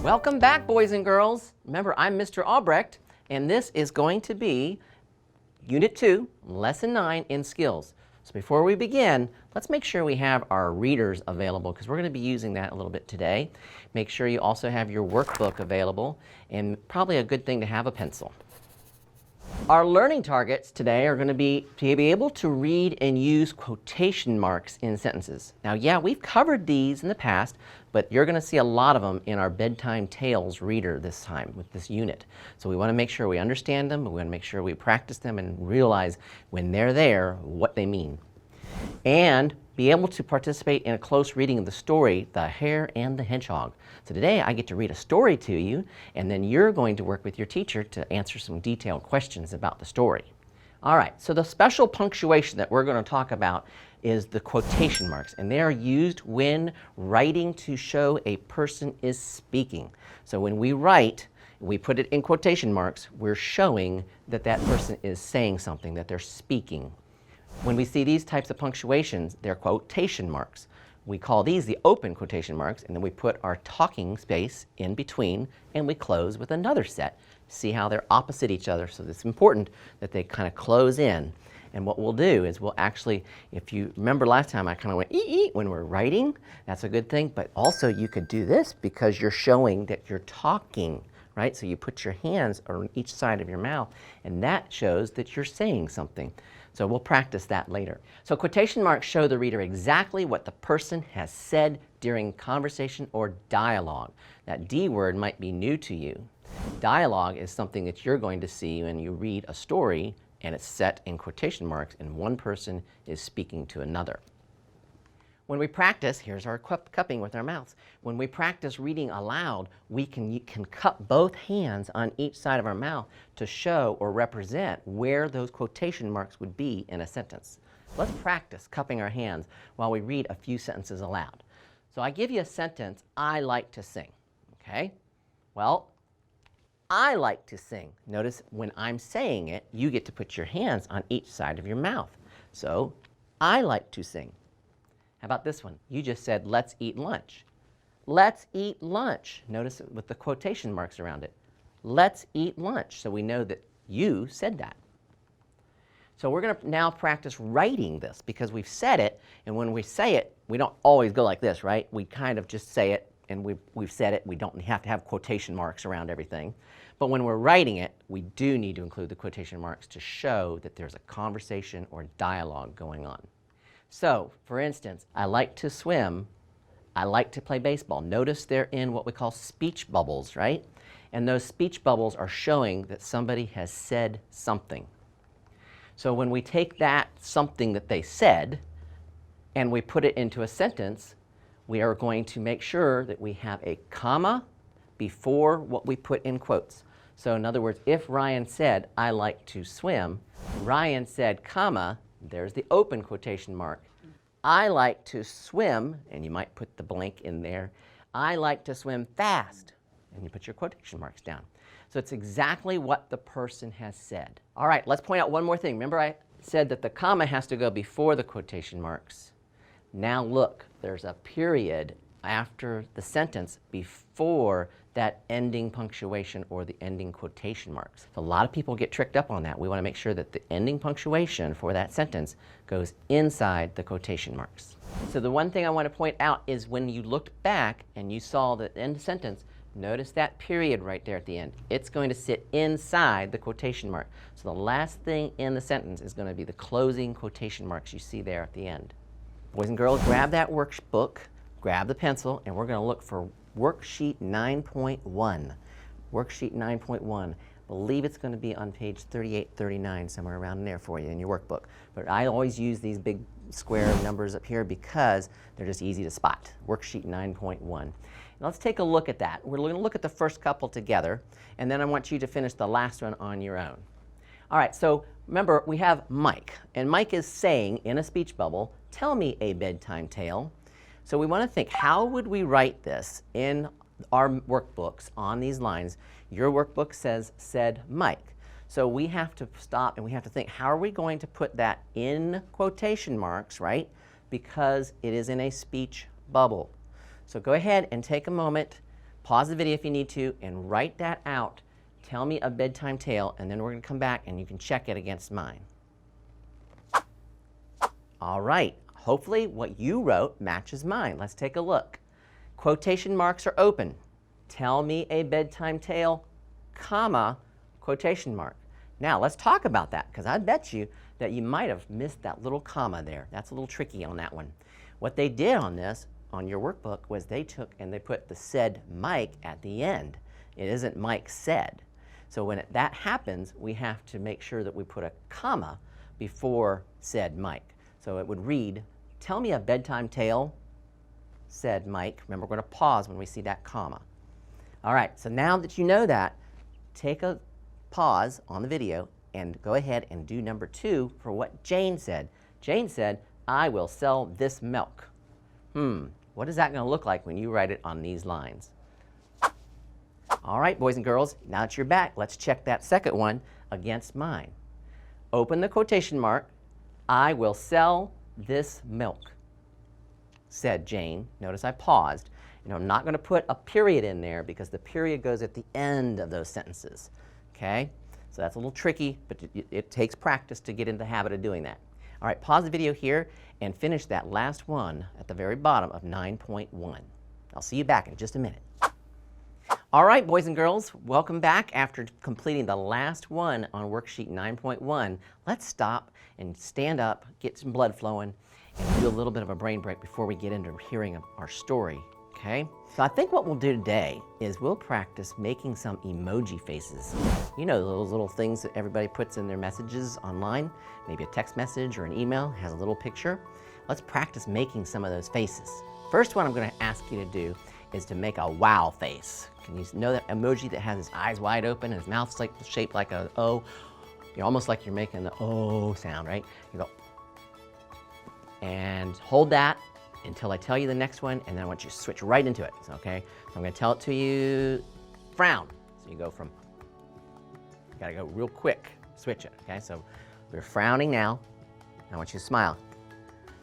Welcome back, boys and girls. Remember, I'm Mr. Albrecht, and this is going to be Unit 2, Lesson 9 in Skills. So before we begin, let's make sure we have our readers available because we're going to be using that a little bit today. Make sure you also have your workbook available, and probably a good thing to have a pencil. Our learning targets today are going to be able to read and use quotation marks in sentences. Now, yeah, we've covered these in the past, but you're going to see a lot of them in our Bedtime Tales reader this time with this unit. So we want to make sure we understand them, we want to make sure we practice them and realize when they're there what they mean. And be able to participate in a close reading of the story, The Hare and the Hedgehog. So today I get to read a story to you, and then you're going to work with your teacher to answer some detailed questions about the story. All right, so the special punctuation that we're going to talk about is the quotation marks, and they are used when writing to show a person is speaking. So when we write, we put it in quotation marks, we're showing that that person is saying something, that they're speaking. When we see these types of punctuations, they're quotation marks. We call these the open quotation marks, and then we put our talking space in between, and we close with another set. See how they're opposite each other, so it's important that they kind of close in. And what we'll do is we'll actually, if you remember last time I kind of went ee when we're writing, that's a good thing, but also you could do this because you're showing that you're talking, right? So you put your hands on each side of your mouth, and that shows that you're saying something. So we'll practice that later. So quotation marks show the reader exactly what the person has said during conversation or dialogue. That D word might be new to you. Dialogue is something that you're going to see when you read a story and it's set in quotation marks and one person is speaking to another. When we practice, here's our cupping with our mouths. When we practice reading aloud, we can cup both hands on each side of our mouth to show or represent where those quotation marks would be in a sentence. Let's practice cupping our hands while we read a few sentences aloud. So I give you a sentence, I like to sing, okay? Well, I like to sing. Notice when I'm saying it, you get to put your hands on each side of your mouth. So, I like to sing. How about this one? You just said, let's eat lunch. Let's eat lunch. Notice it with the quotation marks around it. Let's eat lunch. So we know that you said that. So we're going to now practice writing this because we've said it, and when we say it, we don't always go like this, right? We kind of just say it, and we've said it. We don't have to have quotation marks around everything. But when we're writing it, we do need to include the quotation marks to show that there's a conversation or dialogue going on. So, for instance, I like to swim, I like to play baseball. Notice they're in what we call speech bubbles, right? And those speech bubbles are showing that somebody has said something. So when we take that something that they said and we put it into a sentence, we are going to make sure that we have a comma before what we put in quotes. So in other words, if Ryan said, I like to swim, Ryan said, comma, there's the open quotation mark. I like to swim, and you might put the blank in there. I like to swim fast, and you put your quotation marks down. So it's exactly what the person has said. All right, let's point out one more thing. Remember I said that the comma has to go before the quotation marks. Now look, there's a period after the sentence before that ending punctuation or the ending quotation marks. So a lot of people get tricked up on that. We want to make sure that the ending punctuation for that sentence goes inside the quotation marks. So the one thing I want to point out is when you looked back and you saw the end sentence, notice that period right there at the end. It's going to sit inside the quotation mark. So the last thing in the sentence is going to be the closing quotation marks you see there at the end. Boys and girls, grab that workbook, grab the pencil, and we're going to look for Worksheet 9.1. Worksheet 9.1. I believe it's going to be on page 38, 39, somewhere around in there for you in your workbook. But I always use these big square numbers up here because they're just easy to spot. Worksheet 9.1. Now let's take a look at that. We're going to look at the first couple together, and then I want you to finish the last one on your own. All right, so remember we have Mike, and Mike is saying in a speech bubble, tell me a bedtime tale. So we want to think, how would we write this in our workbooks on these lines? Your workbook said Mike. So we have to stop and we have to think, how are we going to put that in quotation marks, right? Because it is in a speech bubble. So go ahead and take a moment, pause the video if you need to and write that out. Tell me a bedtime tale, and then we're going to come back and you can check it against mine. All right, hopefully what you wrote matches mine. Let's take a look. Quotation marks are open. Tell me a bedtime tale, comma, quotation mark. Now let's talk about that, because I bet you that you might have missed that little comma there. That's a little tricky on that one. What they did on this, on your workbook, was they took and they put the said Mike at the end. It isn't Mike said. So when that happens, we have to make sure that we put a comma before said Mike. So it would read, tell me a bedtime tale, said Mike. Remember, we're going to pause when we see that comma. All right, so now that you know that, take a pause on the video and go ahead and do number 2 for what Jane said. Jane said, I will sell this milk. What is that going to look like when you write it on these lines? All right, boys and girls, now that you're back, let's check that second one against mine. Open the quotation mark. I will sell this milk, said Jane. Notice I paused. I'm not going to put a period in there because the period goes at the end of those sentences. Okay? So that's a little tricky, but it takes practice to get in the habit of doing that. All right, pause the video here and finish that last one at the very bottom of 9.1. I'll see you back in just a minute. All right, boys and girls, welcome back after completing the last one on worksheet 9.1. Let's stop and stand up, get some blood flowing, and do a little bit of a brain break before we get into hearing our story, okay? So I think what we'll do today is we'll practice making some emoji faces. You know those little things that everybody puts in their messages online? Maybe a text message or an email has a little picture. Let's practice making some of those faces. First one I'm going to ask you to do is to make a wow face. Can you know that emoji that has his eyes wide open and his mouth's shaped like an O? You're almost like you're making the O sound, right? You go, and hold that until I tell you the next one, and then I want you to switch right into it, okay? So I'm going to tell it to you, frown. So you go from, you got to go real quick, switch it, okay? So we're frowning now. I want you to smile.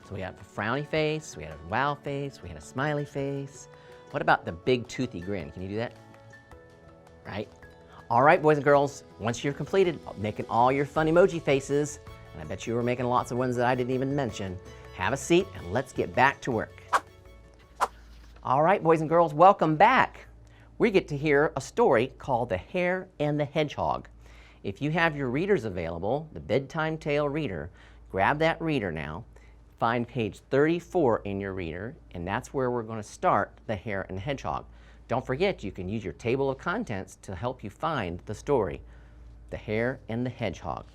So we have a frowny face, we had a wow face, we had a smiley face. What about the big toothy grin? Can you do that? Right? All right, boys and girls, once you're completed making all your fun emoji faces, and I bet you were making lots of ones that I didn't even mention, have a seat and let's get back to work. All right, boys and girls, welcome back. We get to hear a story called The Hare and the Hedgehog. If you have your readers available, the bedtime tale reader, grab that reader now. Find page 34 in your reader, and that's where we're going to start The Hare and the Hedgehog. Don't forget, you can use your table of contents to help you find the story, The Hare and the Hedgehog.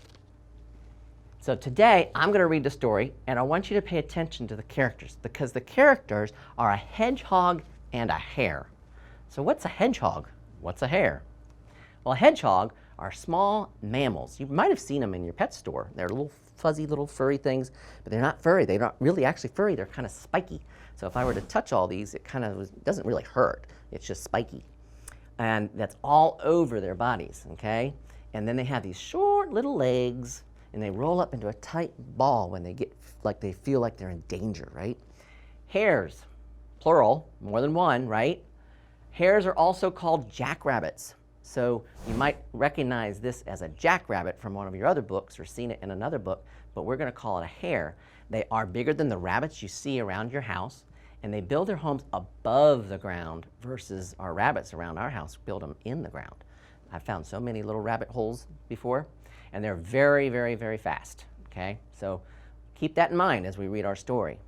So today, I'm going to read the story, and I want you to pay attention to the characters, because the characters are a hedgehog and a hare. So what's a hedgehog? What's a hare? Well, a hedgehog are small mammals. You might have seen them in your pet store. They're little fuzzy little furry things, but they're not furry. They're not really actually furry. They're kind of spiky. So if I were to touch all these, it kind of doesn't really hurt. It's just spiky. And that's all over their bodies, okay? And then they have these short little legs, and they roll up into a tight ball when they get like they feel like they're in danger, right? Hares, plural, more than one, right? Hares are also called jackrabbits. So you might recognize this as a jackrabbit from one of your other books or seen it in another book, but we're going to call it a hare. They are bigger than the rabbits you see around your house, and they build their homes above the ground versus our rabbits around our house build them in the ground. I've found so many little rabbit holes before, and they're very, very, very fast, okay? So keep that in mind as we read our story.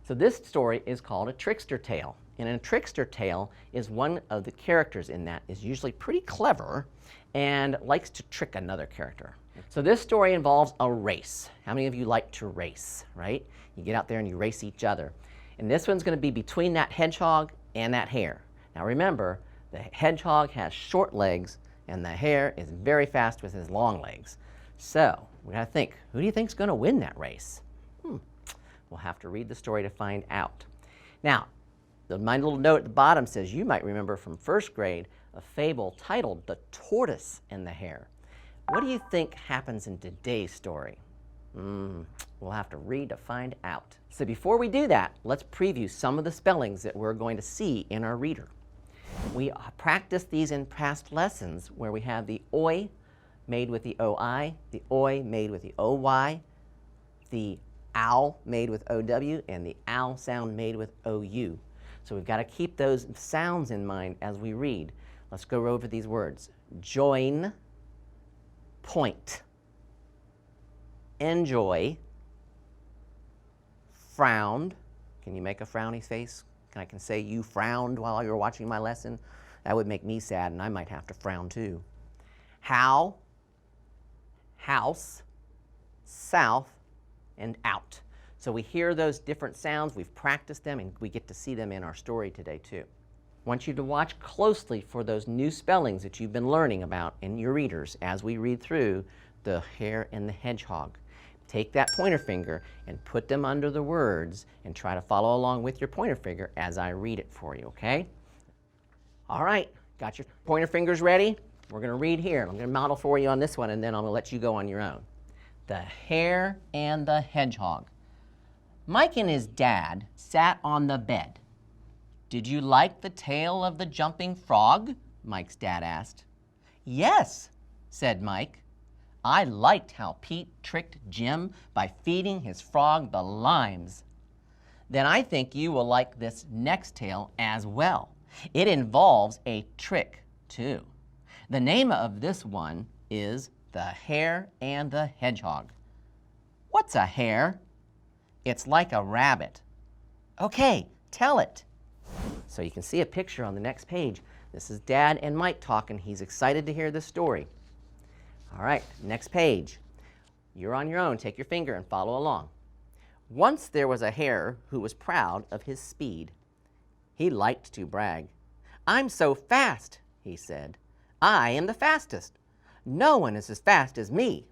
So this story is called a Trickster Tale. And a Trickster Tale is one of the characters in that is usually pretty clever and likes to trick another character. So this story involves a race. How many of you like to race, right? You get out there and you race each other. And this one's going to be between that hedgehog and that hare. Now remember, the hedgehog has short legs and the hare is very fast with his long legs. So we got to think, who do you think is going to win that race? We'll have to read the story to find out. Now, my little note at the bottom says you might remember from first grade a fable titled The Tortoise and the Hare. What do you think happens in today's story? We'll have to read to find out. So before we do that, let's preview some of the spellings that we're going to see in our reader. We practiced these in past lessons where we have the oi made with the oi, the oi made with the oy, the ow made with ow, and the ow sound made with ou. So we've got to keep those sounds in mind as we read. Let's go over these words. Join, point, enjoy, frowned. Can you make a frowny face? I can say you frowned while you were watching my lesson. That would make me sad, and I might have to frown too. How, house, south, and out. So we hear those different sounds, we've practiced them, and we get to see them in our story today too. I want you to watch closely for those new spellings that you've been learning about in your readers as we read through the Hare and the Hedgehog. Take that pointer finger and put them under the words and try to follow along with your pointer finger as I read it for you, okay? All right, got your pointer fingers ready? We're going to read here. I'm going to model for you on this one, and then I'm going to let you go on your own. The Hare and the Hedgehog. Mike and his dad sat on the bed. Did you like the tale of the jumping frog? Mike's dad asked. Yes, said Mike. I liked how Pete tricked Jim by feeding his frog the limes. Then I think you will like this next tale as well. It involves a trick, too. The name of this one is The Hare and the Hedgehog. What's a hare? It's like a rabbit. Okay, tell it. So you can see a picture on the next page. This is Dad and Mike talking. He's excited to hear this story. All right, next page. You're on your own. Take your finger and follow along. Once there was a hare who was proud of his speed. He liked to brag. I'm so fast, he said. I am the fastest. No one is as fast as me.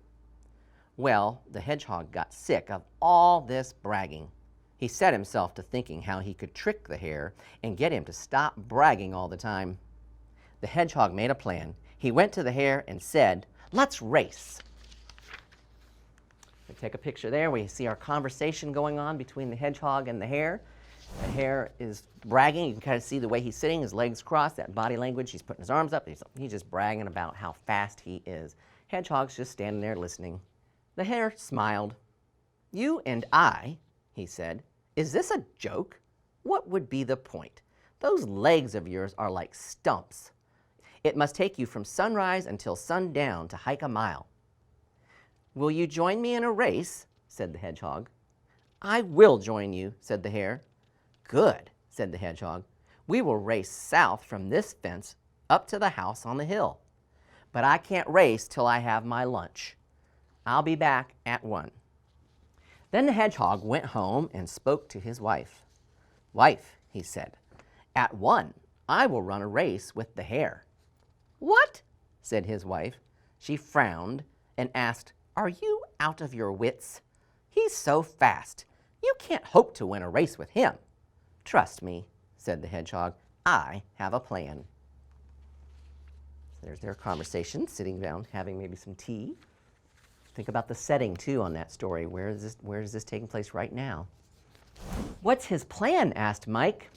Well, the hedgehog got sick of all this bragging. He set himself to thinking how he could trick the hare and get him to stop bragging all the time. The hedgehog made a plan. He went to the hare and said, let's race. We take a picture there. We see our conversation going on between the hedgehog and the hare. The hare is bragging. You can kind of see the way he's sitting, his legs crossed, that body language. He's putting his arms up. He's just bragging about how fast he is. Hedgehog's just standing there listening. The hare smiled. You and I, he said, is this a joke? What would be the point? Those legs of yours are like stumps. It must take you from sunrise until sundown to hike a mile. Will you join me in a race? Said the hedgehog. I will join you, said the hare. Good, said the hedgehog. We will race south from this fence up to the house on the hill. But I can't race till I have my lunch. I'll be back at 1. Then the hedgehog went home and spoke to his wife. Wife, he said, at 1, I will run a race with the hare. What? Said his wife. She frowned and asked, are you out of your wits? He's so fast. You can't hope to win a race with him. Trust me, said the hedgehog. I have a plan. There's their conversation, sitting down, having maybe some tea. Think about the setting, too, on that story. Where is this taking place right now? What's his plan? Asked Mike.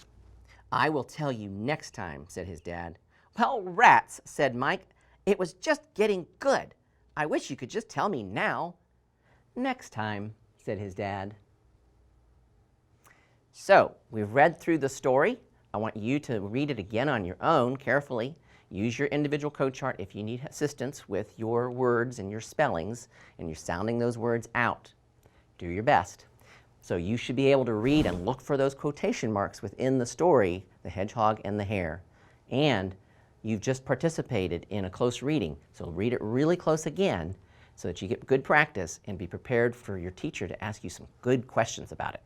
I will tell you next time, said his dad. Well, rats, said Mike. It was just getting good. I wish you could just tell me now. Next time, said his dad. So, we've read through the story. I want you to read it again on your own carefully. Use your individual code chart if you need assistance with your words and your spellings, and you're sounding those words out. Do your best. So you should be able to read and look for those quotation marks within the story, the hedgehog and the hare. And you've just participated in a close reading, so read it really close again so that you get good practice and be prepared for your teacher to ask you some good questions about it.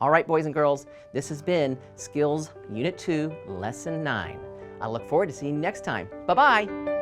All right, boys and girls, this has been Skills Unit 2, Lesson 9. I look forward to seeing you next time. Bye-bye.